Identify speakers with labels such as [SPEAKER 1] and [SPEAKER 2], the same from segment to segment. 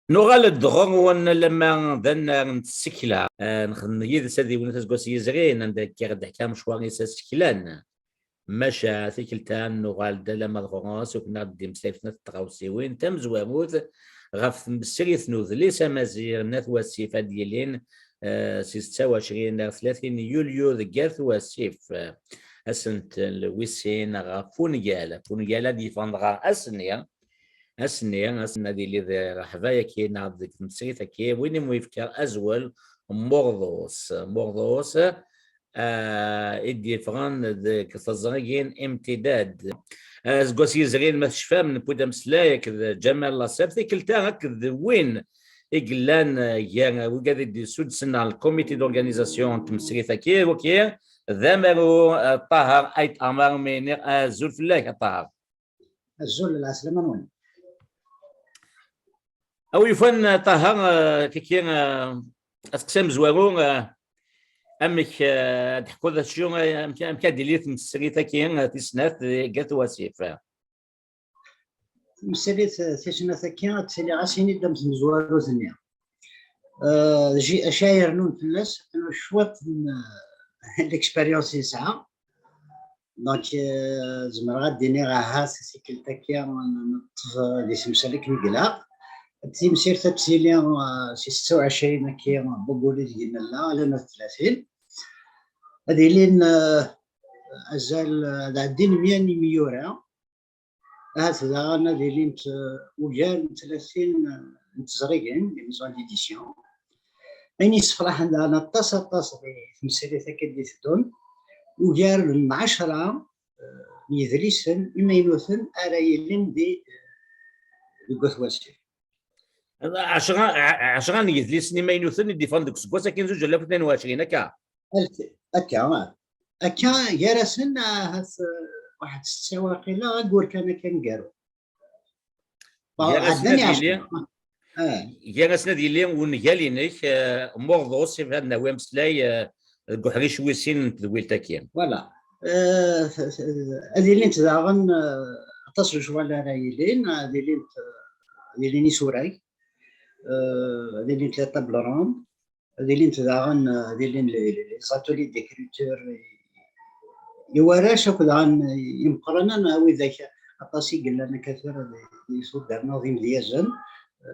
[SPEAKER 1] نغال الدغون لما ذن نتسكلا نخدم يد سادي ولا تسقوس يزغين عندك كي حكام شواري سكلان ماشا ثيكلتان نغال دلا مدغوس وكنا بدي مسيفنا التغاوسيوين تم زواموت غف بالسري ثنوذ ليس مازير ناث واسيف ديالين 26 30 يوليو ذكرت واسيف اسنت الويسين غافون قال دي فندغا اسني دي اللي حبايا كي نعرف ديك المسيرة كي وين مويفكر ازول مورضوس ادي فران ذيك تزرقين امتداد زقوس يزغين ما شفا من بودا مسلايا كذا جمال لاصاب ذيك التا هكذا وين إقلان يا وقاعد دي سود سنة الكوميتي دورغانيزاسيون تمسريثا كي وكي ذامرو طاهر ايت امر من زول فلاك طاهر
[SPEAKER 2] الزول العسلمة وين
[SPEAKER 1] او يفن طاهر كي اسقسم زوارو امك تحكوا ذا الشيء امكان ديليت مسريثا كي تسنات قالت واسيف
[SPEAKER 2] مساليت تيشنا ثكيا تسالي غاسيني دم زوارو زنيا جي اشاير نون فلاس انه شوط الاكسبيريونس يسعى دونك زمر غاديني غاها سيكل تكيا نطف دي سمسالك نقلا تي مسير تبسيلي 26 كي بقولي ديالنا لا على 30 هذه لين ازال عندي 100 مليون هذا انا ديالي وجال 30 متزرقين لي ميزون ديديسيون اني صفراح عندنا طاس في مسيرتها كدي تدون وجال 10 يدريسن اما ينوثن ارايلين دي القثواسي
[SPEAKER 1] 10 يدليسني ما ينوثن دي فندق سكوسا كاين زوج ولا 22 هكا
[SPEAKER 2] هكا جالسن هاس واحد السواقي لا نقول كان كنقارو
[SPEAKER 1] جالسنا ديالي ونقالينك موضوع في هذا النوام سلاي القحري شويسين تذويل تاكيا
[SPEAKER 2] فوالا هذه اللي تداغن اتصل شوال رايلين هذه اللي نسوراي هذه اللي ثلاثه بلرون هذه اللي تداغن هذه اللي لي زاتولي ديكريتور يوراش كذا يمقرنا او اذا اطاسي قال لنا كثير يسود نظام ديالزن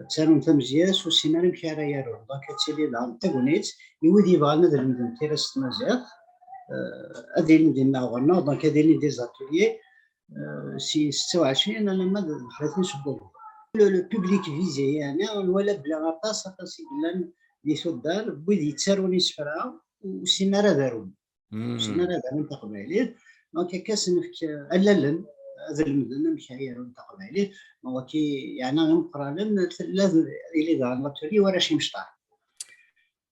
[SPEAKER 2] تسالم تمزياس والسيناريو كيرا يارو دونك تسالي لها تاغونيت يودي بغانا ذا المدن تيرس مزيات هذه اللي دينا غنا دونك هذه اللي دي زاتوليي سي 26 انا ما 30 شهور لو بوبليك فيزي يعني ولا بلا غطاس اطاسي قال يسودار بغيت يتساروني سفرا والسيناريو دارون السيناريو دارون تقباليه دونك كاسنفك اللالن هذا المدن مشاير ننتقل عليه هو كي يعني نقرا لازم اللي دار ناتوري ولا شي مشطح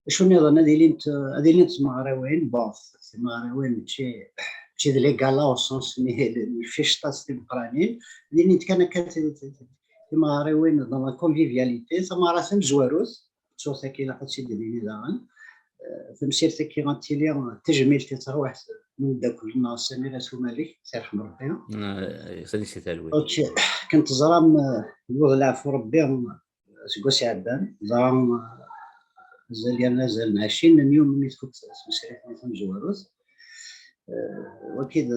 [SPEAKER 2] شنو نظن هذه اللي مغراوين باص مغراوين شي لي كالا او سونس ني فيش طاس القرانين اللي كان مغراوين دون كونفيفياليتي ثم راسم زواروس صوصا كي لاقيت شي ديالي داغن فمسير كي غنتيلي تجميل تروح من داك الناس سميرة مالك سي رحم ربي
[SPEAKER 1] سيدي سي تالوي
[SPEAKER 2] كنت زرام الوغلا في ربي سكوسي عدان زرام زال 20 يوم ملي كنت مسيرة مثلا جواروس وكيد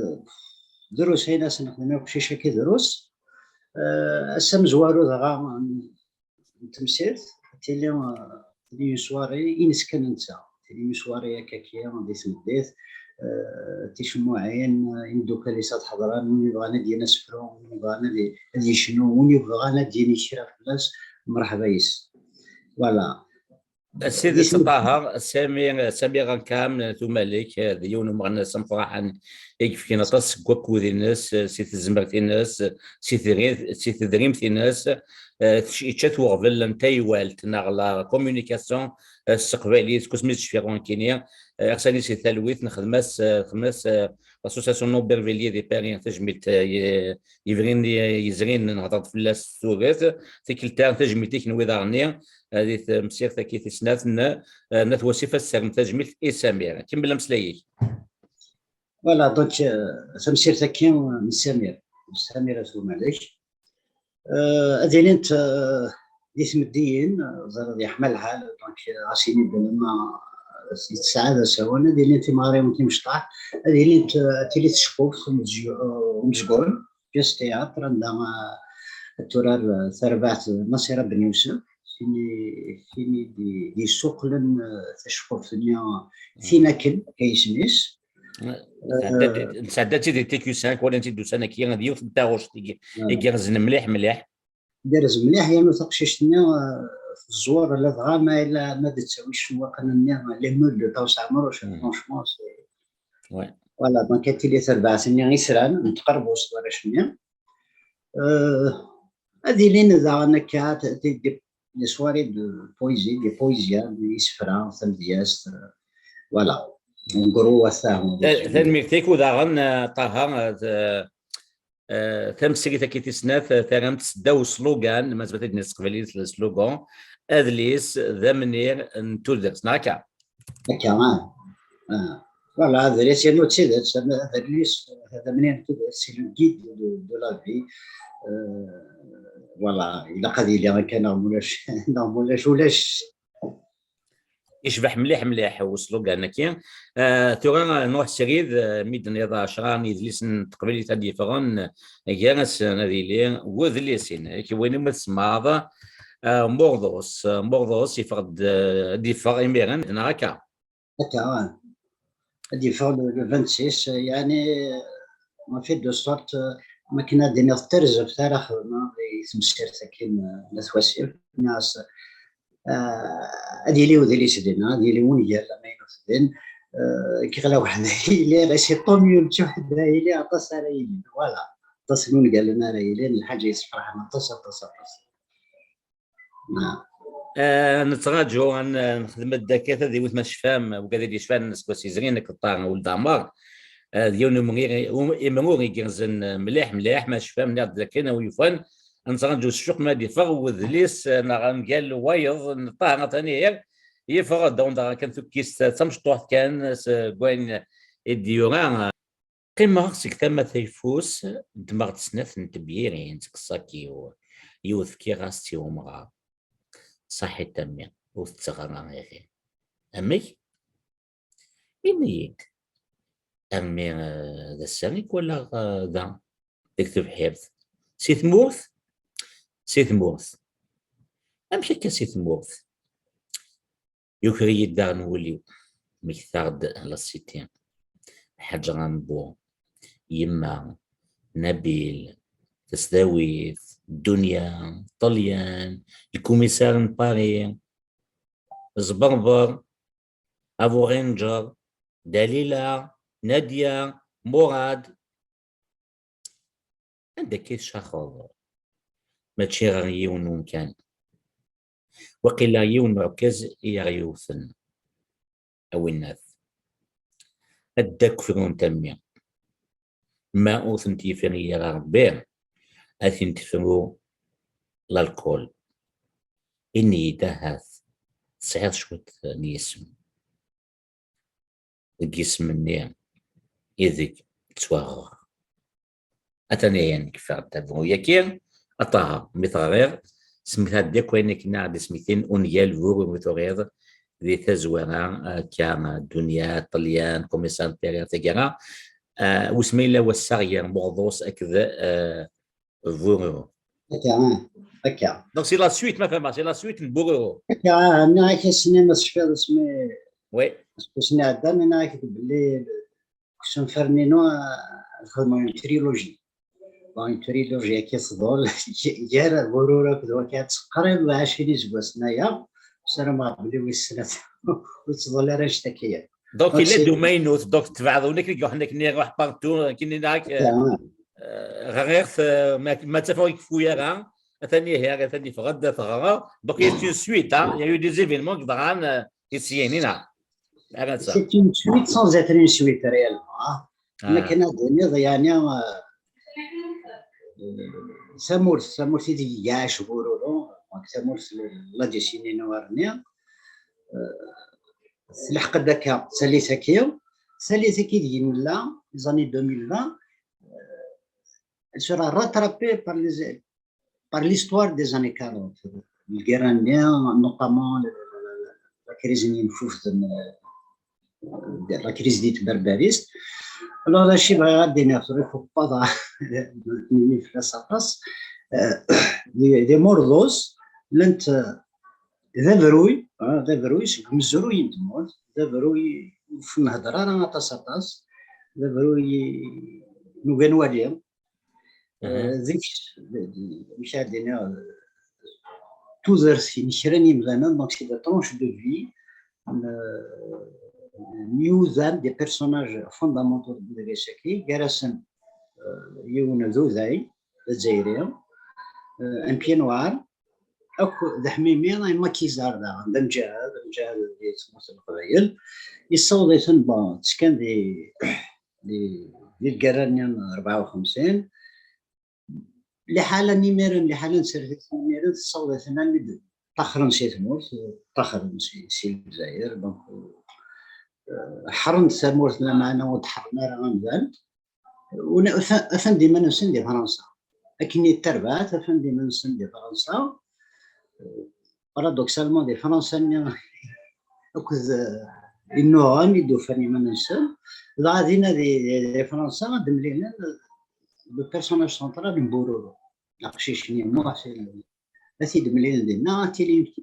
[SPEAKER 2] دروس هنا سنخدمو بشي كي دروس السم زواروس غا نتمسير تيلي سواري ينسكن نتا تيلي سواري هكاكيا دي سمديت تيشمو عين يندوك لي صاد حضران وني بغانا ديالنا سفرو وني بغانا دي شنو وني بغانا ديالي شرا فلاس مرحبا يس فوالا
[SPEAKER 1] السيد طاهر سامي غنكام ثم لك ديون مغنى سمفراحا يكفي كي نطس كوكو ديال الناس سي تزمر ديال الناس سي تدريم ديال الناس تشات وغفل نتاي والت ناغلا كومونيكاسيون استقباليه كوسميت شفيرون كينيا اغساني سي ثالويت خماس لاسوسياسيون نوبرفيلي دي بارين تجميت يفرين يزرين نهضر فلاس سوغات تيكلتا تجميتيك نوي دارني هذه مسير كي تسنات نات وصفه السرم تجميل اسامير كمل مسلايك
[SPEAKER 2] فوالا دونك تمسير تاكي من سمير سمير اسمو معليش هذه انت دي سمديين زرد يحمل الحال دونك عشيني لما السعادة سوانا دي اللي انت ماري وانت مشطح هذه اللي انت تيلي تشكوك ومشقول جست تياتر عندما الترار ثربات نصير بن يوسف فيني دي سوق لن تشكوك فينا كل كيسميس
[SPEAKER 1] سعدات دي تيكيو 5 ولا انت دوس انا كي غادي يوث نتاعوش يجرزن مليح
[SPEAKER 2] درز مليح يا ما تقششنا في الزوار لا دغاما الا ما تساويش شنو قلنا لي مود تاع سامر واش فرونشمون سي فوالا دونك كانت لي 4 سنين يسران نتقربوا صوره شنو هذه اللي نزعنا كات دي سواري دو بويزي دي بويزيا دي سفرا ثمدياس فوالا نقروا وثاهم
[SPEAKER 1] ثلميكتيك وداغن طه تمسكي كي سنات ثرمت سداو سلوغان ما زبط الناس قبلي السلوغان ادليس ذا منير نتودرس ناكا
[SPEAKER 2] هكا فوالا هذا ليس انه تسيدات هذا ليس هذا منير نتودرس سي لو جيد دو لا في فوالا الا قضي لي كان ولاش
[SPEAKER 1] يشبح مليح وسلوغان كاين تورا نوح سريد ميدن يضا شران يدليسن تقبلي تادي فرون جانس ناديلي وذليسين كي وين ما تسمع مورضوس يفرد ديفار ايميران هكا
[SPEAKER 2] ديفار لو 26 يعني ما في دو سورت ما كنا دينا ترز في تاريخ ما يسمسير ساكن ناس واسير ناس هذه اللي ودي سدينا هذه اللي ونيا لما ينفذن كي غلا واحد اللي راه شي طوميول شي واحد اللي عطى سرايل فوالا تصلون قال لنا رايلين الحاجه يصفرح نتصل
[SPEAKER 1] نتراجعوا نخدم الدكاتره اللي ما شفام وكذا اللي شفان الناس كوسيزرين كطار ولد عمر ديال يمرور يجرزن مليح ما شفام ناد لكن ويفان نتراجعوا السوق ما ديفر وذليس قال وايض نطار ثاني يفر دون كان كيس تمشطوح كان كوين الديوران قيمة سيك ثم ثيفوس دماغ تسنف نتبيرين تكساكي يوث كي غاستي ومغا صحي تمي وتغرى غير أمي إميك أمي ذا السانيك ولا ذا تكتب حفظ سيث مورث أمشي كسيث مورث يوكري الدار نوليو مكثارد للسيتين حاجة غنبو يما نبيل تسداويث الدنيا طليان الكوميسار نباري زبربر ابو رينجر دليلة نادية مراد عندك كيس شاخر ما تشي غيون ممكن وقيل يون عكاز يغيوثن او الناس الدك فرون تنمية ما اوثنتي فريا ربيع أثين تفرو الألكول إني دهث صعيد شوية نيسم الجسم النيم إذك تواغر أتاني يعني كفار تابعو يكين أطاها مثغير سميتها ديك وينك نعد سميتين أونيال فوغو مثغير ذي تزويرا كان الدنيا طليان كوميسان تيرير تيجارا وسميلا والساغير مغضوص أكذا فوغو
[SPEAKER 2] هكا
[SPEAKER 1] دونك سي لا سويت ما فهمها سي لا سويت البوغو
[SPEAKER 2] هكا انا كيسني ما شفت اسمي
[SPEAKER 1] وي
[SPEAKER 2] كيسني عدا انا كتب لي كنت فرنينو الخدمه تريلوجي كي صدول جار غرورة كذا كانت قريب 20 سواس نايا سلام بلي ويسنات وتصدول راه اشتكيه
[SPEAKER 1] دونك الا دومينوت دونك تبعضونك يروح ني روح بارتو كي ناك غير ما تفاويك فويا ثاني هي ثاني فغدا ثغرا دونك يا سويت يا يو دي زيفينمون qui دران يسينينا
[SPEAKER 2] سي اون سويت سانز اتر اون سويت ريالمون لكن هذا يعني سامورس يدي ياش بورو سامورس لا ديسيني نوارنيا سلحق داك ساليساكيو دي لا زاني 2020 elle sera rattrapée par l'histoire des années 40 الكيرانيا نوطامون لا كريز نفوف لا كريز ديت بربريس. الوغ هادشي بغا غادي ناخذ فوق با نيمي في لاصاطاس دي مورضوس لنت ذا بروي مزروي تموت ذا بروي في الهضره راه طاس ذا بروي نوغان واليا ذيك مش عندنا توزر سي نشراني مزانا دونك سي دا ترونش دو في نيوزان دي بيرسوناج فوندامونتال دو غيشاكي جراسن يون زوزاي الجزائريين ان بيان نوار اكو ذا حميمي راهي ماكيزار دا مجاهد ديال تموت القبايل يصوض يتنبا تسكن دي الكرانيان 54 لحالة نيميرن لحالة نسرت نيميرن تصوض ثنا طخرن سي تموت طخرن سي الجزائر دونك حرن سمورت معنا وتحرنا راه غنبان افن ديما نسن دي فرنسا لكن التربات افن ديما نسن دي فرنسا بارادوكسالمون دي فرنسا اكوز النوغان يدو فاني ما ننسى غادينا دي فرنسا غادم لينا لو بيرسوناج سونترال مبورو نقشيش ني مو سي دم لينا دينا تيلي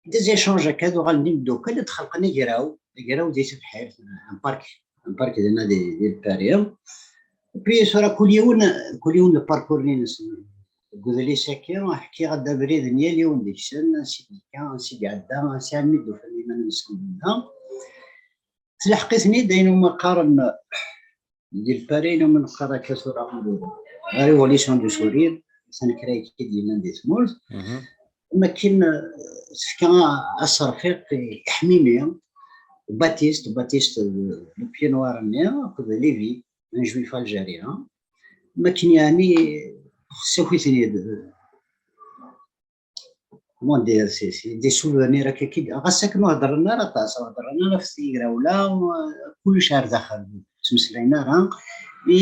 [SPEAKER 2] دي زيشونج هكا غادي نبداو كل تخلقنا كراو ديت بحال ان بارك ديالنا ديال باريس بي صرا كل يوم الباركور قولي ساكي نحكي غدا بريد نيالي ديك السنه كان سيدي عدا سي عميدو فاللي ما نسكن منها تلحقتني داينو مقارن ديال باريس من قرا كسوره ريفوليسيون دو سورير سنه كرايتي ديالنا ديال تموت ما كاين كان الصرفيق حميميه باتيست لو بيي نوار نيا كو ليفي ان جويف الجيريان ما كاين يعني سويتني كومون دير سي دي سوفونير هكا غاساكنو هضرنا راه طاس هضرنا في السيره ولا كل شهر دخل تمسلينا راه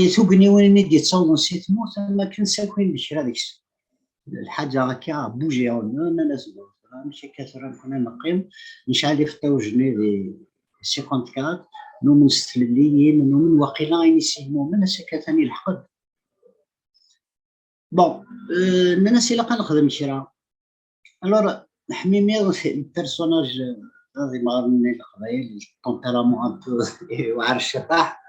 [SPEAKER 2] ثوقني وين ندي تصاوب نسيت موت ما كنت ساكن بشرا ديك الحاجه هكا بوجي انا لازم ماشي كثر كنا نقيم نشعل في طوجني دي 54 نو من ستليين نو من واقيلا يسمو من سكتني الحقد بون الناس اللي كنخدم شرا الوغ حميمي البيرسوناج هذه ما من القبايل التمبيرامون ان بو وعر الشطاح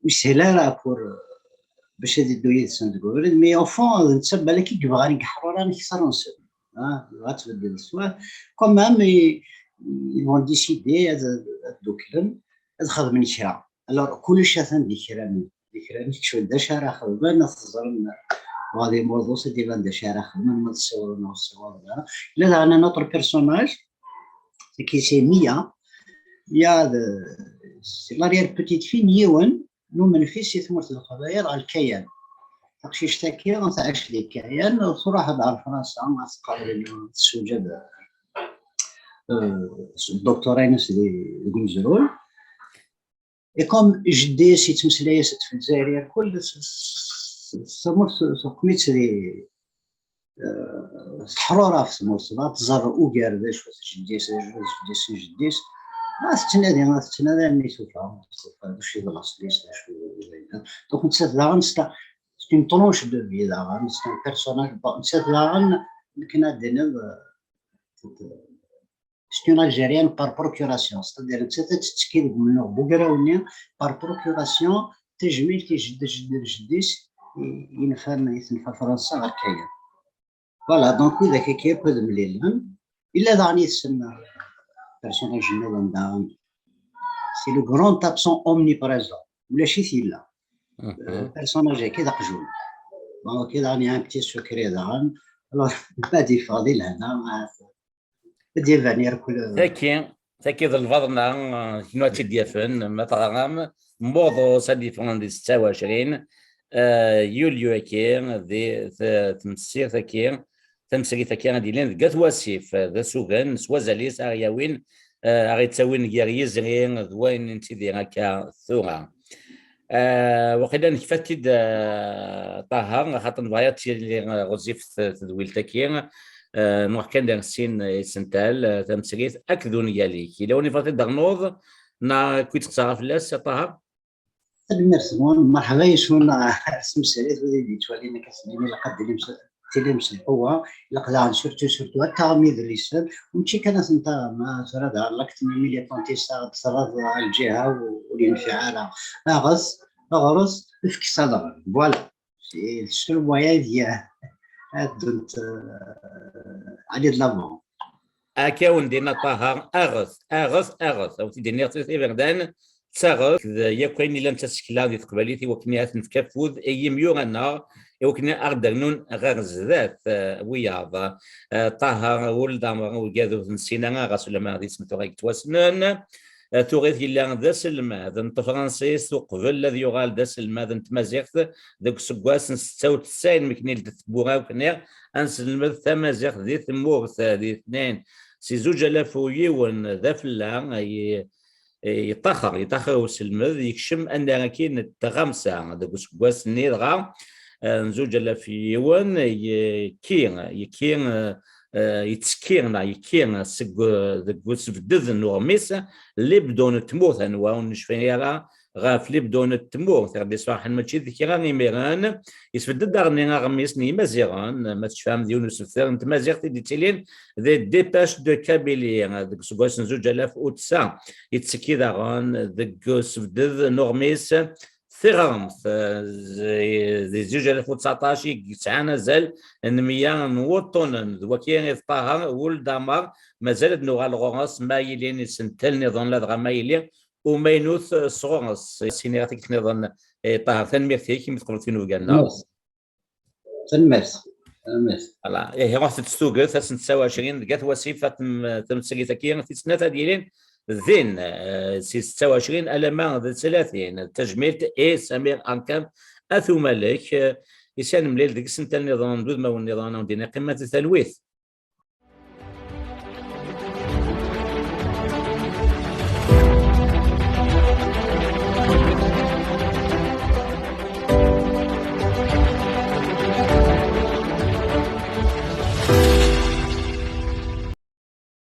[SPEAKER 2] مش سهله راه بور باش هادي الدويه تسندقول مي او فون نتسبى لك كيبغى نكحرو راه نكسر نسب غتبدل السواه كومام يبغون ديسيدي هذا دوكلن هذا خدمني شرا الوغ كلشي عندي كرامي شو دا شارع خدمة نخزرنا وهذه موضوع سيدي بان دا شارع خدمة ما تصورنا وصورنا لا أنا نطر بيرسوناج كي سي ميا لاريير بوتيت في نيوان نو من في سي ثمرت القبائل على الكيان تقشي شتاكي غنتعيش لي كيان صراحة على فرنسا مع تقابل السوجة الدكتورين سيدي الجنزرول Et comme جدي سي تمسلايا ست في الجزائر كل سموت سقميت لي الحراره في سموت لا تزر وكار باش جديس ما تنادي نيتوفا باش يبلاص ليش شو دونك نسات لا نستا سي اون طونش دو في لا نستا بيرسوناج نسات لا كنا دينا C'est une Algérienne par procuration, c'est-à-dire que c'est ce qui est venu بوغراونيا par procuration تجميل تجديس ينفهم فرنسا غير كاين فوالا دونك اذا كي بو مليلان الا داني تسمى بيرسوناج نوان سي لو غران ابسون اومني بريزون ولا شي ثيلا بيرسوناج كي دقجون دونك داني ان بتي سكري دان الوغ بادي فاضي لهنا ديال فانير كل
[SPEAKER 1] تاكي الفضنا شنو تديفن مثلا موضوع سدي فان 26 يوليو كي دي تمسير تمسير ديالين كات واسيف ذا سوغان سوازاليس اغياوين اغي تساوين كياري زرين دوين انت دي هكا ثورا وقيلا نكفتي طه خاطر نبغيات اللي غوزيف تدويل تاكي نروح كان داغ السين سنتال تمسريت اكدون ياليك لو نفرتي دغنوض كنت تصرف لاس طه.
[SPEAKER 2] المرسمون مرحبا يشون اسم سريت ودي تولينا كسبيني لقد تلمس القوة لقد سورتو التغميض اللسان ومشي كانت انت ما فرد لك تميميليا كونتيستا تصرف الجهة والانفعال أغرس في صدر فوالا شنو الموايا ديال هادونت علي دلافون
[SPEAKER 1] اكاون دينا طه اغث او تديني غتي بردان تساغث يا كاين الا تسكلا ديال تقباليتي وكني نتكفوذ اي ميوغنا وكني اردنون غير زذات وياض طه ولد وكادو نسينا غاسل ما غادي سمتو غيك تواسنن توغيث إلا ذا سلمى ذا فرنسيس وقبل الذي يغال ذا سلمى ذا تمازيغت ذاك سكواس 96 مكني لتبوغا وكني انسلم تمازيغ ذي ثموغ ذي اثنين سي زوج الاف ويون ذا فلا يطخر وسلمذ يكشم ان كاين التغمسه ذاك سكواس نيرغا زوج الاف يون يكين يتسكيرنا يكيرنا سكوس بدذ نورميس اللي بدون تموت انواع ونشفيها غاف اللي بدون تموت غادي صراحه ماشي ذيك غير ميران يسفد دارني غميسني مازيغان ما تفهم ديال يوسف انت مازيغ تي تيلين ذي ديباش دو كابيلي هذاك سكوس 2009 يتسكي دارون ذاك بدذ نورميس ثغرمت زي 2019 يسعى زال نميا نوطن وكاين طه ولد دمر مازال نوغال غونس مايلين سنتل نظن لا مايلين ومينوث صغونس سينياتيك نظن طه ثاني فيك مثل قلت نو قالنا
[SPEAKER 2] تنمس
[SPEAKER 1] فوالا هي رحت تسوق 26 لقات وصيفه تمسكي تكين في سنه ديالين ذين سي 26 ألمان 30 تجميل اي سمير انكم اثو ملك يسان مليل ديك السنه النظام دود ما النظام دينا قمه التلويث